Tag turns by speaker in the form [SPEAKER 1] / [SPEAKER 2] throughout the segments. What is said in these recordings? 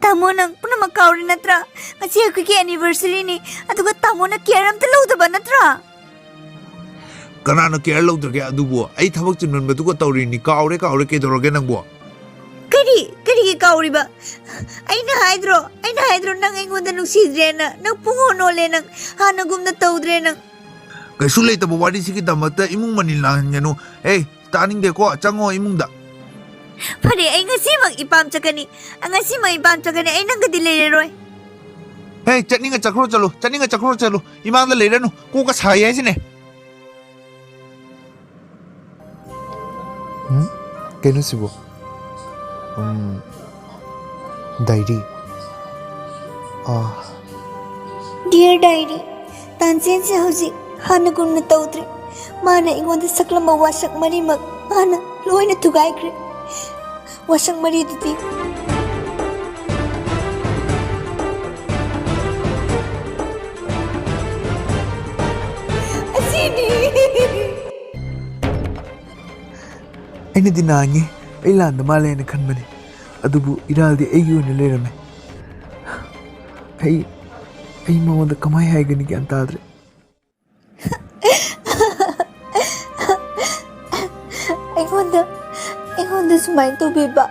[SPEAKER 1] Tamo nang punama kauri natra. Kasi ako anniversary ni. Aduga tamo na care am talaw ba natra?
[SPEAKER 2] Kanana care law drage adubo. Ay thabak chinman baduga tawri ni kaure kay doroge nang bo.
[SPEAKER 1] Kari kauri ba? Ay na hydro nang ingon nung sidre na. Nang pungono le nang hanagum na tawdre nang.
[SPEAKER 2] Kay sulay tabo wadi sige damata imong manilangan nga no. Hey, taning de ko chango imong da.
[SPEAKER 1] Pare ay ngasi mang ipam chakani. Ang ngasi mang ipam chakani ay nang gadilay roy.
[SPEAKER 2] Hey, chani nga chakro chalo. Imang da leira no. Ko ka saya sine. Kailan sibo? Diary.
[SPEAKER 1] Dear diary, tansin si hausi hanagum na tawdre. Mana ingon da saklam wasak mari mag mana loy na tugay kre. Wasak mari diti. Asini.
[SPEAKER 2] Ay na dinangi. Ay landa malay na kanmani. Adubu iraldi ay yun na lerame. Ay mawanda kamay hay gani ki antadre.
[SPEAKER 1] Ay sumay to biba.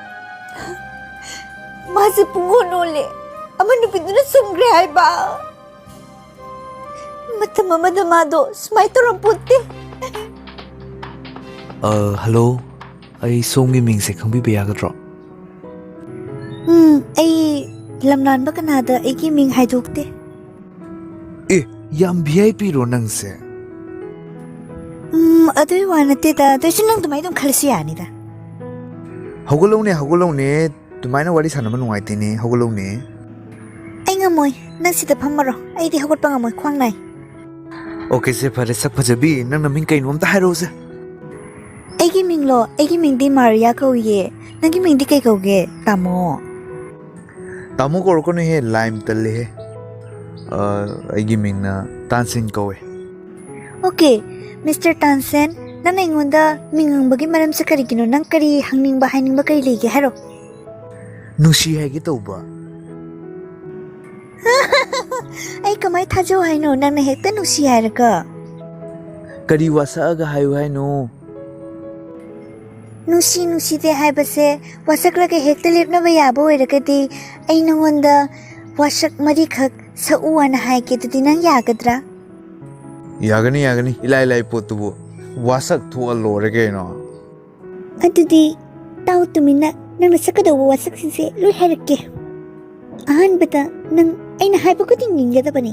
[SPEAKER 1] Masa pungono le. Ama nupit na sungre hay ba? Madamado. Sumay to ramputi.
[SPEAKER 2] Hello. Ay Somgi ming se khangbi ya gadro.
[SPEAKER 1] Ay lamnan ba kanada ay kiming hay dukte.
[SPEAKER 2] Yam VIP ro nang se.
[SPEAKER 1] Adoy wanate da. Doy sinang tumay dong kalsi yani da.
[SPEAKER 2] Hagulaw ne. Tumay na wali sana manungay tini. Hagulaw ne.
[SPEAKER 1] Ay ngamoy. Nang sita pamaro. Ay di hagot pa ngamoy. Kwang nay.
[SPEAKER 2] Okay se pare sak pajabi. Nang naming kain wam tahay rosa.
[SPEAKER 1] Ay kiming lo. Ay kiming di Maria kau ye. Nang kiming di kay kau ge. Tamo.
[SPEAKER 2] Tamo ko ne he lime tali he. Ay kiming na tansin ko eh.
[SPEAKER 1] Okay. Mr. Tansen, nang ingon da mingang bagi maram sa karigino nang kari hangning bahay ning bakay ligi haro.
[SPEAKER 2] Nusi hay gito ba?
[SPEAKER 1] Ay kamay tajo hay no nang nahekta nusi hay ka.
[SPEAKER 2] Kari wasa aga hayo hay no.
[SPEAKER 1] Nusi de hay base wasak lagi hekta lip na bayabo ay rakati ay nangon da wasak marikak sa uwan na hay kita dinang yagadra.
[SPEAKER 2] Yagani ilay potubo wasak tu alore ke no.
[SPEAKER 1] Adudi tau tumina nang nasakadaw wasak sinse loy harake. Ahan bata nang ay nahay pagkuting ninga da bani.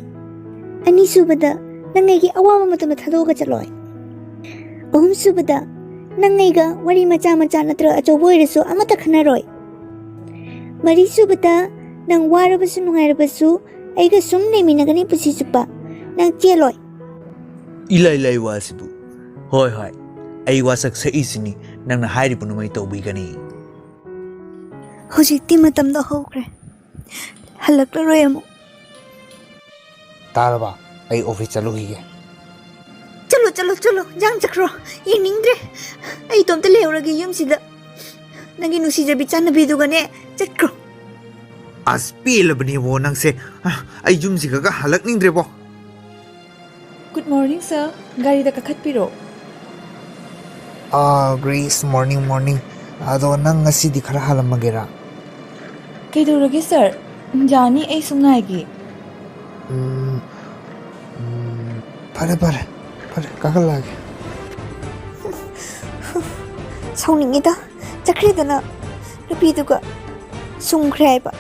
[SPEAKER 1] Ani subada nang ngay awawa mo tama thaloga chaloy. Subada nang ngay ga wari macha na tra acho boy reso amata khanaroy. Mari subada nang warabasu nungayrabasu ay ga sumne minagani pusi supa nang cheloy.
[SPEAKER 2] Ilay wasibu. Hoy. Ay wasak sa isini nang nahari po namay taubi gani.
[SPEAKER 1] Hujik ti matam da hokre. Halak la roy mo.
[SPEAKER 2] Tara ba? Ay office chalo hige.
[SPEAKER 1] Chalo. Jang chakro. Ining dre. Ay tom te lew ragi yum sida. Naging nusi jabi chan na bidu gane. Chakro.
[SPEAKER 2] Aspil bani wo nang se. Ay yum si kaga halak ning dre po.
[SPEAKER 3] Good morning, sir. Gari da kakat piro.
[SPEAKER 2] Grace, morning. Ado nang ngasi di khara halam magera.
[SPEAKER 3] Kay duragi, sir. Jani ay sungai.
[SPEAKER 2] Pare, kakalagi.
[SPEAKER 1] Sauningida. Chakri da na. Rapido ka. Sungkray ba.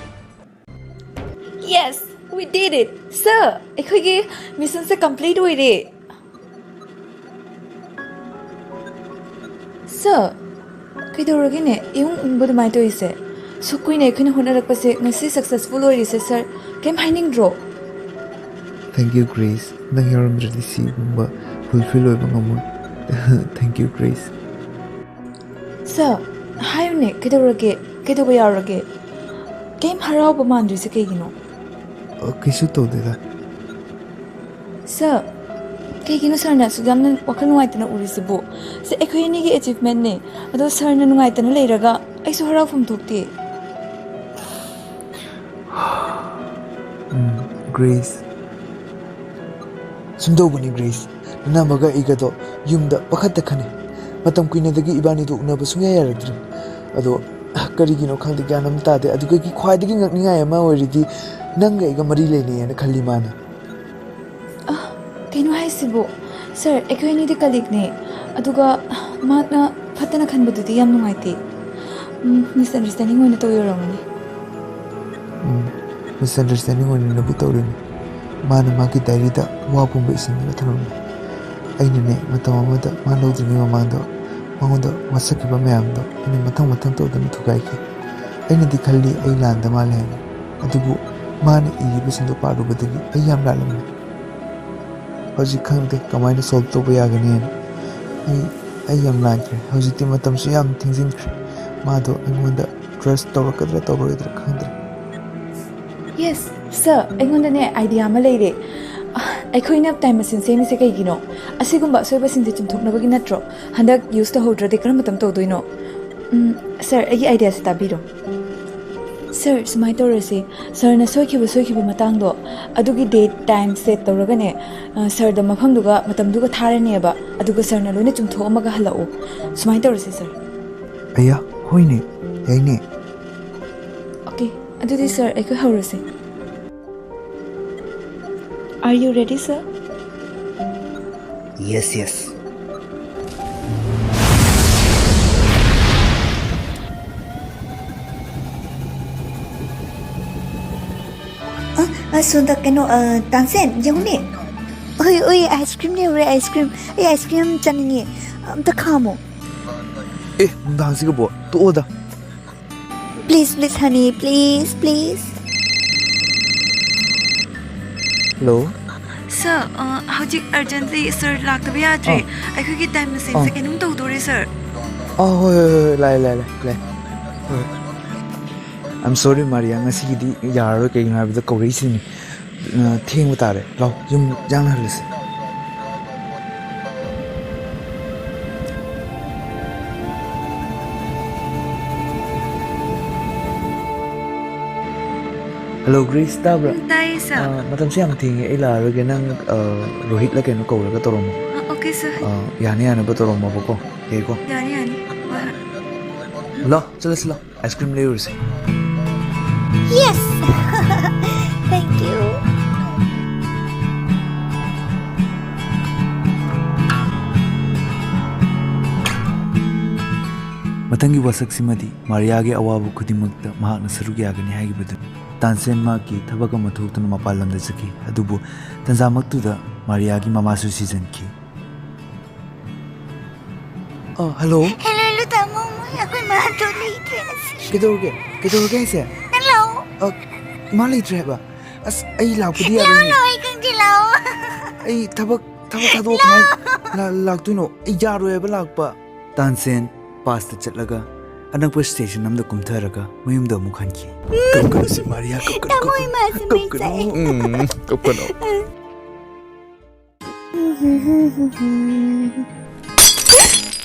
[SPEAKER 3] Yes, we did it, sir. Ekogi mission se complete hoire. Sir, kay duragi ne yung umbod mai to ise. So kui ne khina honarak pase ngasi successful hoire se sir. Kem hining draw.
[SPEAKER 2] Thank you, Grace. Nang yaram ready si bumba fulfill oi bang amon. Thank you, Grace.
[SPEAKER 3] Sir, hayo ne kay duragi kay do bayarage. Kem haraw ba mandri se kay gino.
[SPEAKER 2] Kisu to deda.
[SPEAKER 3] Sir, kay gino sir na so jamna wakal nungay tana uri sibo. Sa ekoy ni gi achievement ne. Ado sir na nungay tana leiraga ay so haraw fum tukti.
[SPEAKER 2] Grace. Sumdobani Grace. Namaga igado yumda pakhatta khane. Matam kuinadagi ibani do unaba sungya yaradre. Ado karigino khangde gyanam tade adugagi khwaidagi ngakninga ama oridi nanga iga mari lene yana khalli mana.
[SPEAKER 3] Keno haisibo sir ekoini de colleague ne aduga mana phatana khanbududi yam nungaite misunderstanding hoina to yoramani
[SPEAKER 2] Misunderstanding on the Butorin. Mana Maki Darida, Wapum Basin, Lateran. Ainine, Matamamada, Mano the Nimamando, Manda, Masakiba Mamdo, and Matamatanto the Mitugaiki. Any the Kali, Ailan, the Malan, Adubu, Man, Ibis into Padu, but a young Lalam. How's it come to command the salt to Bayaganin? A young lanker, how's it Timatam Siam things in Mado and Wanda dressed Toraka over the country.
[SPEAKER 3] Yes sir engonda ne idea ma leire aikoina time machine se ni se kai gino asigumba soiba sin de chumthok nabagi natro handak use to hodra de kram matam to doino sir agi idea se tabiro sir smai to rese sir na soikiba matang do adugi date time set to raga ne sir da mafang duga matam duga thare ne ba aduga sir na loina chumthok amaga halau smai to rese sir
[SPEAKER 2] Aya hoine yaine.
[SPEAKER 3] Okay adudi sir aiko haurase. Are you ready, sir?
[SPEAKER 2] Yes.
[SPEAKER 1] Sunda keno tansen jone. Oi ice cream ne re ice cream. Ice cream chaningi. Ta khamo.
[SPEAKER 2] Dance go to order.
[SPEAKER 1] Please honey, please.
[SPEAKER 2] Hello?
[SPEAKER 3] Sir, howjik urgently sir laktabi yadre. Aikogi time machine se kenum tawdore sir.
[SPEAKER 2] Oh, lai. I'm sorry Maria, ngasi di yaro kay ngabida kawrisi ni. Thing mo tare. Law, yung jang na halis. Hello Grace, tabra.
[SPEAKER 3] Tay sir.
[SPEAKER 2] Matam siyang tingi ila lagi nang rohit lagi no kawla ka toromo.
[SPEAKER 3] Okay sir.
[SPEAKER 2] Yani ba toromo ko? Keko.
[SPEAKER 3] Yani.
[SPEAKER 2] Lo, sila. Ice cream layers.
[SPEAKER 1] Yes. Thank you.
[SPEAKER 2] Matangi wasak simadi Mariage awabu khudimagta mahakna sarug yagani haigibadu Tansen maki thabaka mathutuna mapalamda chaki adubu tanzamaktuda Mariagi mamasu season ki hello
[SPEAKER 1] Tamo ako'y mato later na siya.
[SPEAKER 2] Kidorge se
[SPEAKER 1] Hello.
[SPEAKER 2] Mali ba as ay lapudi
[SPEAKER 1] Hello, ikang dilaw.
[SPEAKER 2] ay thabak thadok mai laktuino ay yaro eba lakpa Tansen pasta chatlaga anakpa station namda kumtharaga mayumda mukhanki kapkano si Maria
[SPEAKER 1] Tamo'y masamay
[SPEAKER 2] kapkano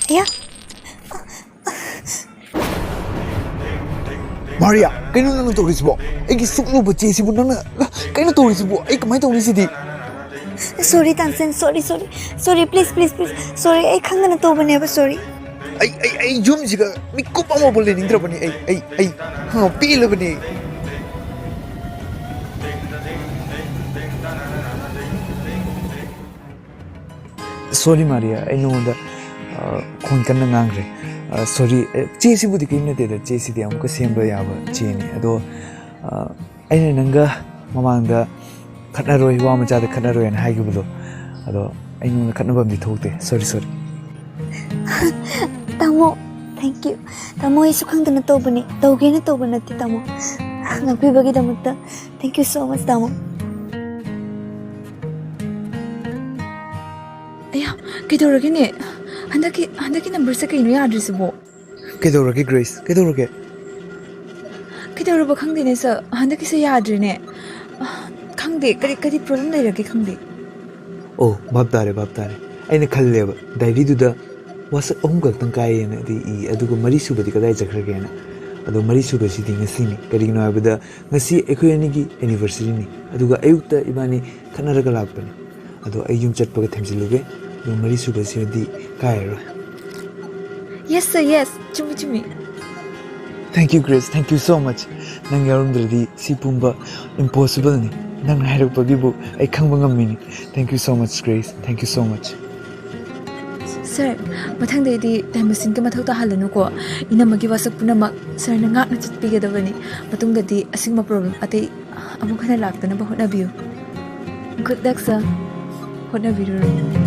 [SPEAKER 1] Aya.
[SPEAKER 2] Maria kaino nang torisibo egi suklu bache sibu nang kaino torisibo ay kamay torisidi
[SPEAKER 1] Sorry Tansen, sorry. Sorry, please. Sorry, ay khangana to bane ba sorry.
[SPEAKER 2] ay yum siga mi kupa mo bolle nindra bani ay ha pila bani Sorry Maria I know that kon kan ngangre sorry che si budi kimne de che si de amka semba yaba che ni ado ai nanga mamangda khatnaroi wa macha de khatnaroi an haigibudo ado ai nu khatnabam di thokte sorry
[SPEAKER 1] Tamo, thank you. Tamo ay sukhangdana to bane. Tawgena to banati tamo. Ngapibagi damuta. Thank you so much tamo.
[SPEAKER 3] Aya, kidorage ne. Handaki number sa kaino address mo.
[SPEAKER 2] Kedorage Grace kedorage
[SPEAKER 3] Kidoraba khangde ne sa handaki sa yadre ne. Khangde kari problem leirage khangde.
[SPEAKER 2] oh bab tare aina khalleba diary du da wasa om ka tang kai na di adugo mari su badi kadai jakhra ge na ꯑꯗꯣ ꯃꯔꯤꯁꯨꯕꯁꯤꯗꯤ ꯉꯁꯤꯅꯤ ꯀꯔꯤꯒꯤꯅꯣ ꯍꯥꯏꯕꯗ ꯉꯁꯤ ꯑꯩꯈꯣꯏ ꯑꯅꯤꯒꯤ ꯑꯦꯅꯤꯚꯔꯁꯔꯤꯅꯤ ꯑꯗꯨꯒ ꯑꯌꯨꯛꯇ ꯏꯕꯥꯅꯤ ꯈꯠꯅꯔꯒ ꯂꯥꯛꯄꯅꯤ ꯑꯗꯣ ꯑꯩ ꯌꯨꯝ ꯆꯠꯄꯒ ꯊꯦꯡꯖꯤꯜꯂꯨꯒꯦ ꯑꯗꯣ ꯃꯔꯤꯁꯨꯕꯁꯤꯗꯤ ꯀꯥꯏꯔꯔꯣꯏ
[SPEAKER 3] Yes, sir, yes. Chumi chumi.
[SPEAKER 2] Thank you, Grace. Thank you so much. Nang yarumdradi si pumba impossible ni. Nang hairukpagibu ay khangba ngamini. Thank you so much, Grace. Thank you so much.
[SPEAKER 3] Sir, mathangdaydi time machine ka mathau ta halanu ko. Inamagi wasak punamak sir na ngak na chitpigadabani. Matungdadi asingma problem atay amuk hana laktana ba hotnabiyu. Good luck, sir. Hotnabiru.